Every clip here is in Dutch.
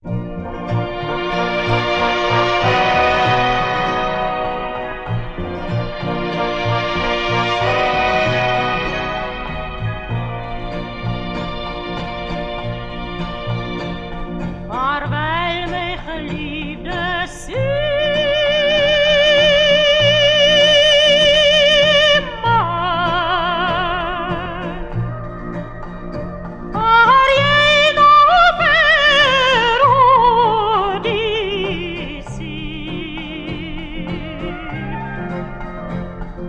Vaarwel, mijn geliefde Simon. Vaar jij nou ver, Odyssee?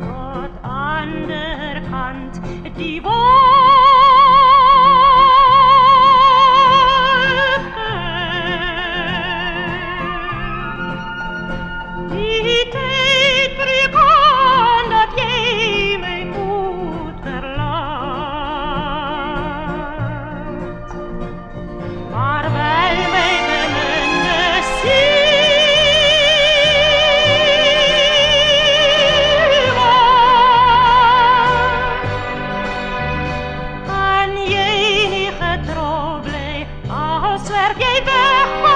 Tot aan de kant die die tijd breekt aan dat jij mij moet verlaat. Maar wel mijn beminde Simon, en jij niet getrouw blij, als werd jij weg.